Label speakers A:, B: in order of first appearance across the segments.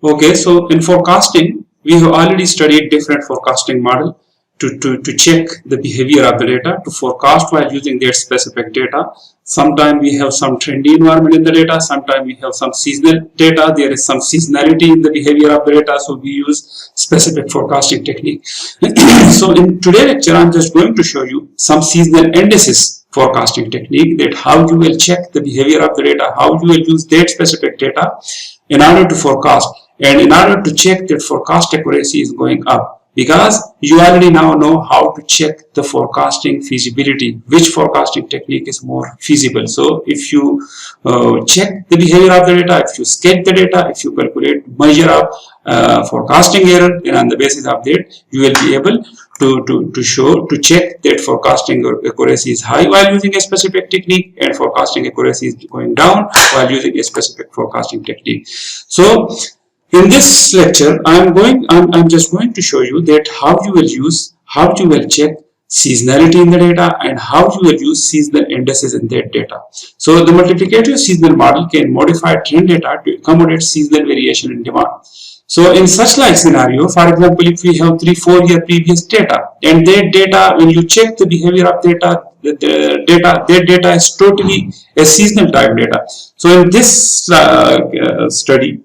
A: Okay, so in forecasting, we have already studied different forecasting model to check the behavior of the data, to forecast while using that specific data. Sometimes we have some trendy environment in the data, sometimes we have some seasonal data, there is some seasonality in the behavior of the data, so we use specific forecasting technique. So in today's lecture, I'm just going to show you some seasonal indices forecasting technique, that how you will check the behavior of the data, how you will use that specific data in order to forecast, and in order to check that forecast accuracy is going up, because you already now know how to check the forecasting feasibility, which forecasting technique is more feasible. So if you check the behavior of the data, if you sketch the data, if you calculate measure of forecasting error, and on the basis of that you will be able to check that forecasting accuracy is high while using a specific technique, and forecasting accuracy is going down while using a specific forecasting technique. So in this lecture, I'm just going to show you that how you will check seasonality in the data, and how you will use seasonal indices in that data. So the multiplicative seasonal model can modify trend data to accommodate seasonal variation in demand. So in such like scenario, for example, if we have 3-4 year previous data, and that data, when you check the behavior of data, that data is totally a seasonal type data. So in this study,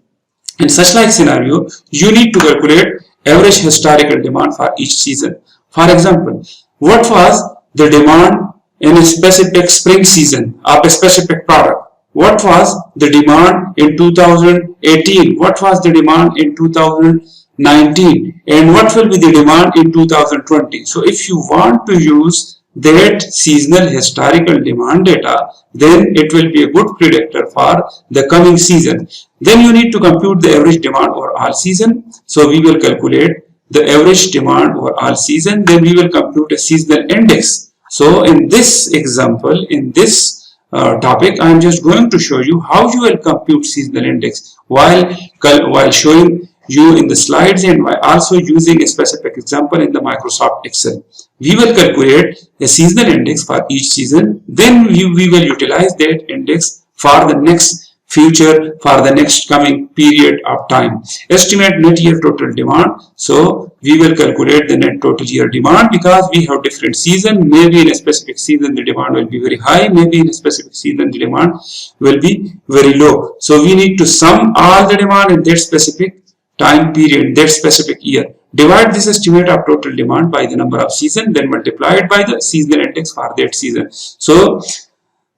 A: in such like scenario, you need to calculate average historical demand for each season. For example, what was the demand in a specific spring season of a specific product? What was the demand in 2018? What was the demand in 2019? And what will be the demand in 2020? So if you want to use that seasonal historical demand data, then it will be a good predictor for the coming season. Then you need to compute the average demand over all season. So we will calculate the average demand over all season. Then we will compute a seasonal index. So in this example, in this topic, I am just going to show you how you will compute seasonal index while showing you in the slides, and by also using a specific example in the Microsoft Excel. We will calculate a seasonal index for each season. Then we will utilize that index for the next future, for the next coming period of time. Estimate net year total demand. So we will calculate the net total year demand, because we have different season. Maybe in a specific season the demand will be very high, maybe in a specific season the demand will be very low. So we need to sum all the demand in that specific time period, that specific year. Divide this estimate of total demand by the number of season, then multiply it by the seasonal index for that season. So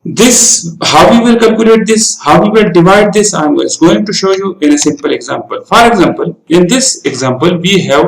A: this, how we will calculate this, how we will divide this, I am going to show you in a simple example. For example, in this example, we have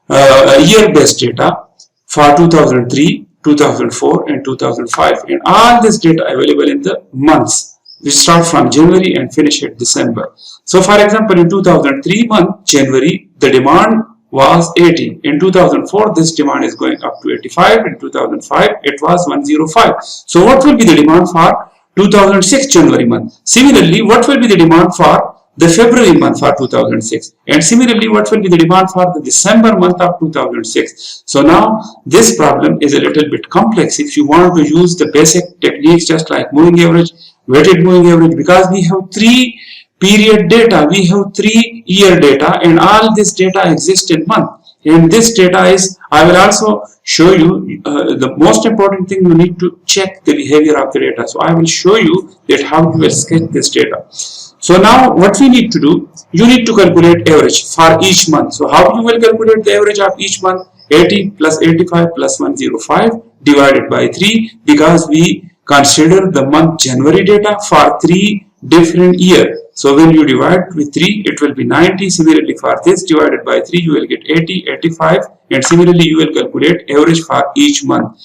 A: year-based data for 2003, 2004 and 2005, and all this data available in the months. We start from January and finish at December. So for example, in 2003 month, January, the demand was 80. In 2004, this demand is going up to 85. In 2005, it was 105. So what will be the demand for 2006 January month? Similarly, what will be the demand for the February month for 2006? And similarly, what will be the demand for the December month of 2006? So now this problem is a little bit complex if you want to use the basic techniques just like moving average, weighted moving average, because we have 3 period data, we have 3 year data, and all this data exists in month. And this data is, I will also show you the most important thing, you need to check the behavior of the data. So I will show you that how you will sketch this data. So now what we need to do, you need to calculate average for each month. So how you will calculate the average of each month? 80 plus 85 plus 105 divided by 3, because we consider the month January data for 3 different years. So when you divide with 3, it will be 90. Similarly, for this divided by 3, you will get 80, 85, and similarly you will calculate average for each month.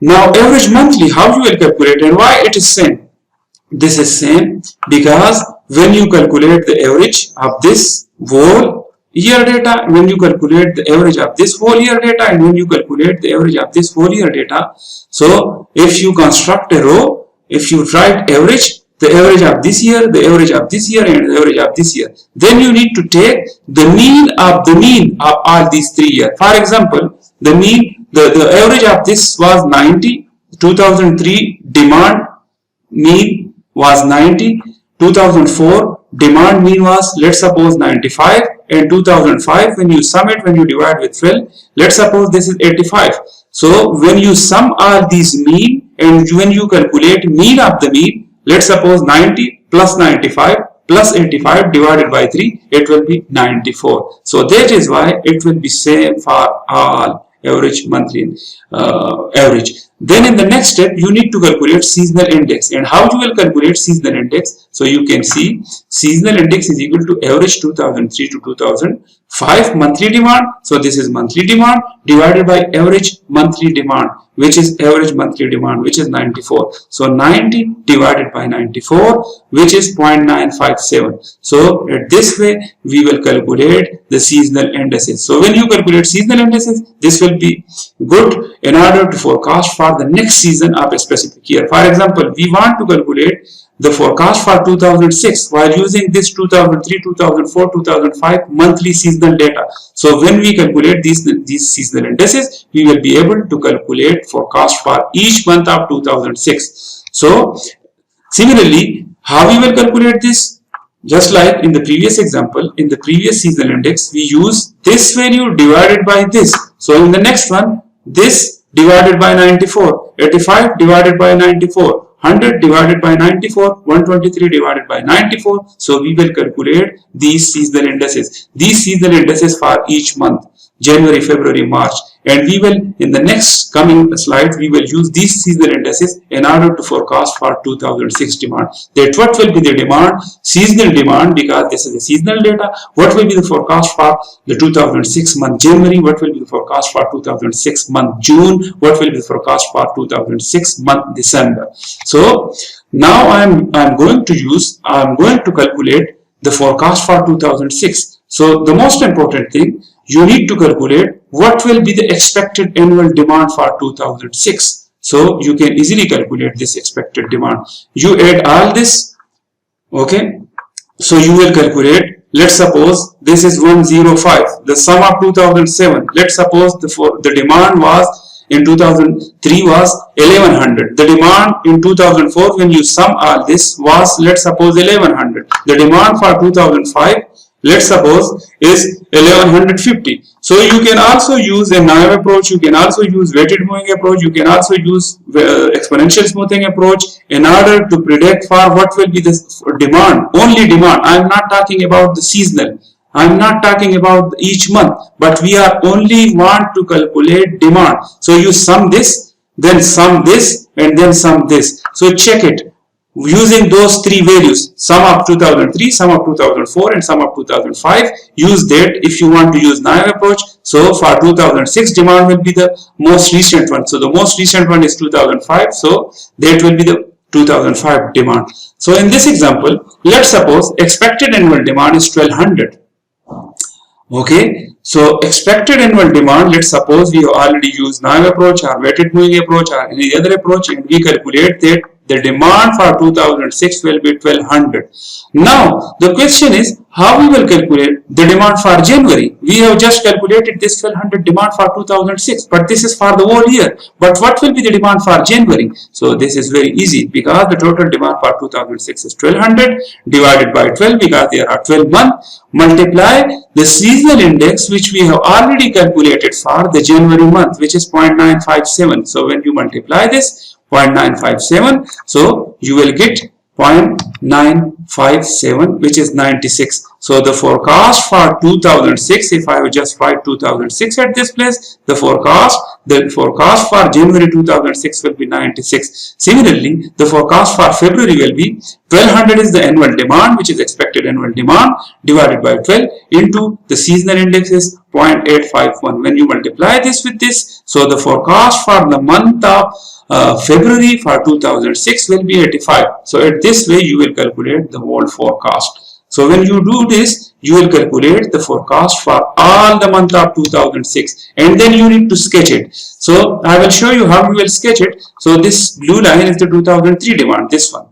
A: Now average monthly, how you will calculate and why it is same? This is same because when you calculate the average of this whole year data, when you calculate the average of this whole year data, and when you calculate the average of this whole year data, so if you construct a row, if you write average, the average of this year, the average of this year, and the average of this year, then you need to take the mean of all these 3 years. For example, the mean, the average of this was 90. 2003 demand mean was 90. 2004 demand mean was, let's suppose 95, and 2005 when you sum it, when you divide with 12, let's suppose this is 85. So when you sum all these mean and when you calculate mean of the mean, let's suppose 90 plus 95 plus 85 divided by 3, it will be 94. So that is why it will be same for all average monthly average. Then in the next step, you need to calculate seasonal index. And how you will calculate seasonal index? So you can see seasonal index is equal to average 2003 to 2005 monthly demand. So this is monthly demand divided by average monthly demand, which is average monthly demand, which is 94. So 90 divided by 94, which is 0.957. So at this way, we will calculate the seasonal indices. So when you calculate seasonal indices, this will be good in order to forecast for the next season of a specific year. For example, we want to calculate the forecast for 2006 while using this 2003, 2004, 2005 monthly seasonal data. So when we calculate these seasonal indices, we will be able to calculate forecast for each month of 2006. So similarly, how we will calculate this? Just like in the previous example, in the previous seasonal index, we use this value divided by this. So in the next one, this divided by 94, 85 divided by 94, 100 divided by 94, 123 divided by 94. So we will calculate these seasonal indices. These seasonal indices for each month, January, February, March. And we will, in the next coming slides, we will use these seasonal indices in order to forecast for 2006 demand. That what will be the demand, seasonal demand, because this is the seasonal data. What will be the forecast for the 2006 month January? What will be the forecast for 2006 month June? What will be the forecast for 2006 month December? So now I'm going to calculate the forecast for 2006. So the most important thing, you need to calculate what will be the expected annual demand for 2006. So you can easily calculate this expected demand. You add all this, okay? So you will calculate, let's suppose this is 105, the sum of 2007. Let's suppose the demand was in 2003 was 1100. The demand in 2004 when you sum all this was, let's suppose, 1100. The demand for 2005, let's suppose, is 1150. So you can also use a naive approach, you can also use weighted moving approach, you can also use exponential smoothing approach in order to predict for what will be the demand, only demand. I am not talking about the seasonal, I am not talking about each month, but we are only want to calculate demand. So you sum this, then sum this, and then sum this. So check it. Using those three values, sum of 2003, sum of 2004, and sum of 2005, use that if you want to use naive approach. So for 2006 demand will be the most recent one. So the most recent one is 2005. So that will be the 2005 demand. So in this example, let's suppose expected annual demand is 1200. Okay, so expected annual demand, let's suppose we have already used naive approach or weighted moving approach or any other approach, and we calculate that the demand for 2006 will be 1200. Now the question is how we will calculate the demand for January. We have just calculated this 1200 demand for 2006, but this is for the whole year. But what will be the demand for January? So this is very easy, because the total demand for 2006 is 1200 divided by 12, because there are 12 months, multiply the seasonal index which we have already calculated for the January month, which is 0.957. So when you multiply this 0.957, so you will get 0.957, which is 96. So the forecast for 2006, if I will just write 2006 at this place, the forecast for January 2006 will be 96. Similarly, the forecast for February will be 1200 is the annual demand, which is expected annual demand, divided by 12 into the seasonal index is 0.851. When you multiply this with this, so the forecast for the month of February for 2006 will be 85. So at this way you will calculate the whole forecast. So when you do this, you will calculate the forecast for all the month of 2006, and then you need to sketch it. So I will show you how you will sketch it. So this blue line is the 2003 demand, this one.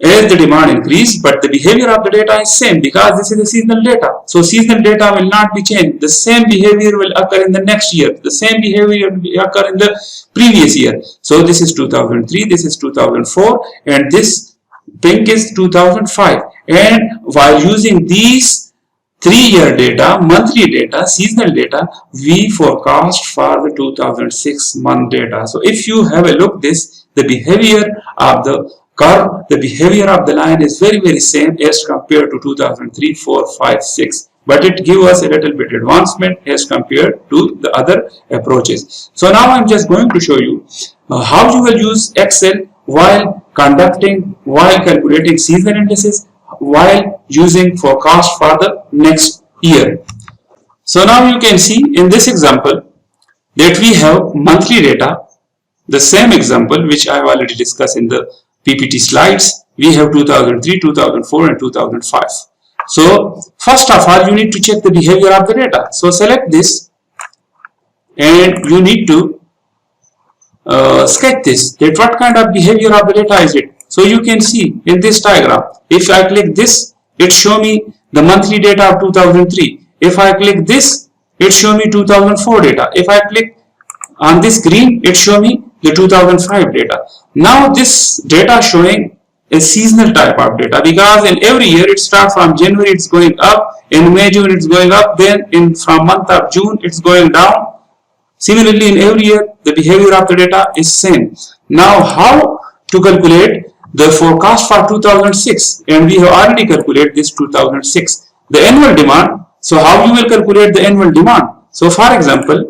A: As the demand increase, but the behavior of the data is same, because this is the seasonal data. So seasonal data will not be changed. The same behavior will occur in the next year. The same behavior will occur in the previous year. So this is 2003, this is 2004, and this pink is 2005. and while using these 3-year data, monthly data, seasonal data, we forecast for the 2006 month data. So if you have a look this, the behavior of the curve, the behavior of the line is very same as compared to 2003, 4, 5, 6. But it gives us a little bit advancement as compared to the other approaches. So now I'm just going to show you how you will use Excel while calculating seasonal indices, while using forecast for the next year. So now you can see in this example that we have monthly data, the same example which I have already discussed in the PPT slides. We have 2003, 2004 and 2005. So first of all, you need to check the behavior of the data. So select this and you need to sketch this, that what kind of behavior of the data is it. So you can see in this diagram, if I click this, it show me the monthly data of 2003. If I click this, it show me 2004 data. If I click on this green, it show me the 2005 data. Now this data showing a seasonal type of data, because in every year it starts from January, it's going up, in May, June it's going up, then from month of June it's going down. Similarly, in every year the behavior of the data is same. Now how to calculate the forecast for 2006, and we have already calculated this 2006, the annual demand. So how you will calculate the annual demand? So for example,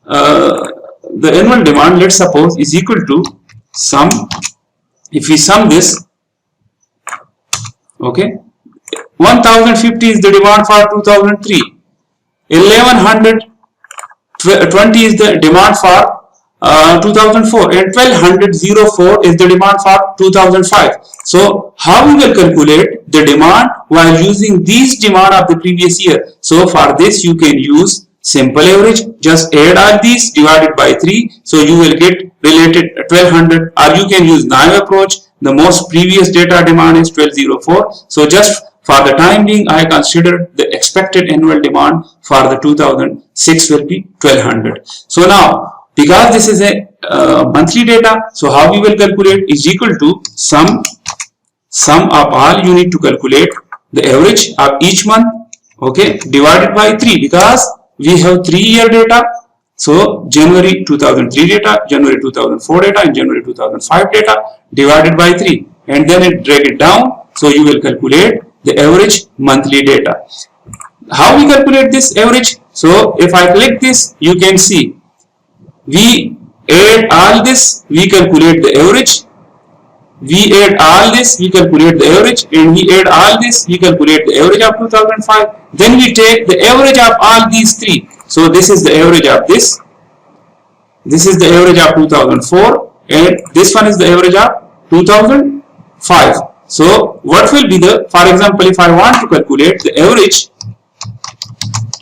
A: the annual demand, let's suppose, is equal to sum. If we sum this, okay, 1050 is the demand for 2003, 1120 is the demand for 2004, and 1204 is the demand for 2005. So how we will calculate the demand while using these demand of the previous year? So for this you can use simple average, just add all these divided by 3, so you will get related 1200, or you can use naive approach. The most previous data demand is 1204, so just for the time being I consider the expected annual demand for the 2006 will be 1200. So now because this is a monthly data, so how we will calculate is equal to sum of all. You need to calculate the average of each month, okay, divided by 3, because we have 3-year data. So January 2003 data, January 2004 data and January 2005 data, divided by 3, and then it drag it down, so you will calculate the average monthly data. How we calculate this average? So if I click this, you can see we add all this, we calculate the average, we add all this, we calculate the average, and we add all this, we calculate the average of 2005. Then we take the average of all these 3. So this is the average of this is the average of 2004, and this one is the average of 2005. So what will be the, for example, if I want to calculate the average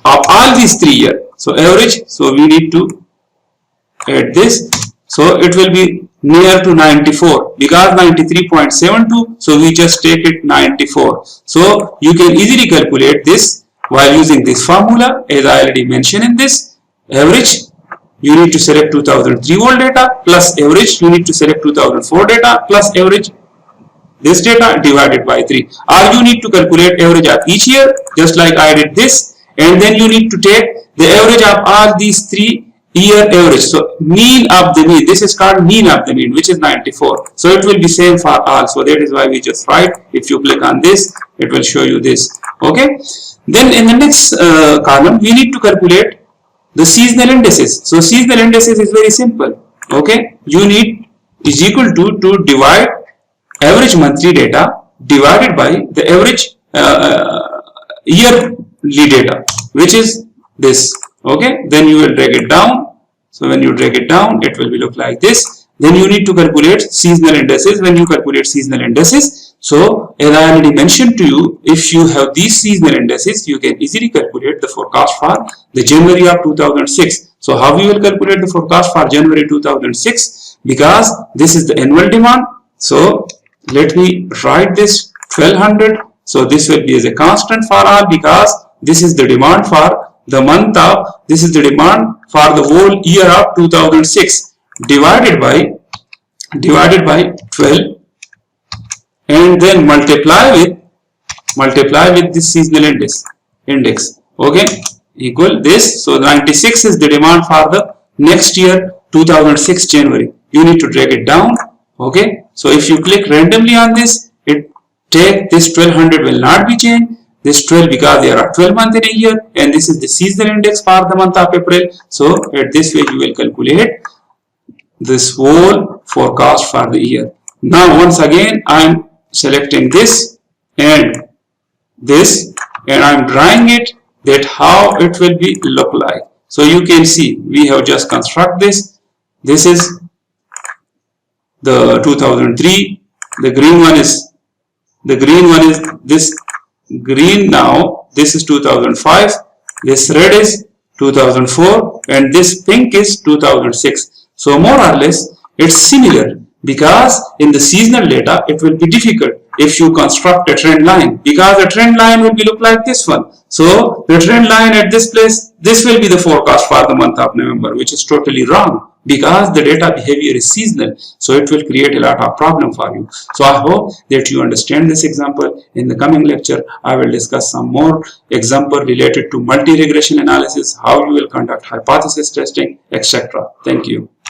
A: of all these 3 years, so average, so we need to add this, so it will be near to 94, because 93.72, so we just take it 94. So you can easily calculate this while using this formula, as I already mentioned in this. Average, you need to select 2003 volt data, plus average, you need to select 2004 data, plus average, this data, divided by 3. Or you need to calculate average of each year, just like I did this, and then you need to take the average of all these 3-year average. So mean of the mean, this is called mean of the mean, which is 94. So it will be same for all. So that is why we just write. If you click on this, it will show you this. Okay. Then in the next column, we need to calculate the seasonal indices. So seasonal indices is very simple. Okay. You need is equal to divide average monthly data divided by the average yearly data, which is this. Okay, then you will drag it down. So when you drag it down, it will be look like this. Then you need to calculate seasonal indices. When you calculate seasonal indices, so as I already mentioned to you, if you have these seasonal indices, you can easily calculate the forecast for the January of 2006. So how we will calculate the forecast for January 2006? Because this is the annual demand. So let me write this 1200. So this will be as a constant for all, because this is the demand for the month of, this is the demand for the whole year of 2006, divided by 12, and then multiply with multiply with this seasonal index, okay, equal this. So 96 is the demand for the next year 2006 January. You need to drag it down, okay. So if you click randomly on this, it take this 1200 will not be changed, this 12 because there are 12 months in a year, and this is the seasonal index for the month of April. So at this way you will calculate this whole forecast for the year. Now once again I am selecting this and this, and I am drawing it that how it will be look like. So you can see we have just construct this. This is the 2003. The green one is this green now. This is 2005. This red is 2004, and this pink is 2006. So more or less it's similar, because in the seasonal data it will be difficult if you construct a trend line, because a trend line will be look like this one. So the trend line at this place, this will be the forecast for the month of November, which is totally wrong, because the data behavior is seasonal. So it will create a lot of problem for you. So I hope that you understand this example. In the coming lecture I will discuss some more example related to multi-regression analysis, how you will conduct hypothesis testing, etc. Thank you.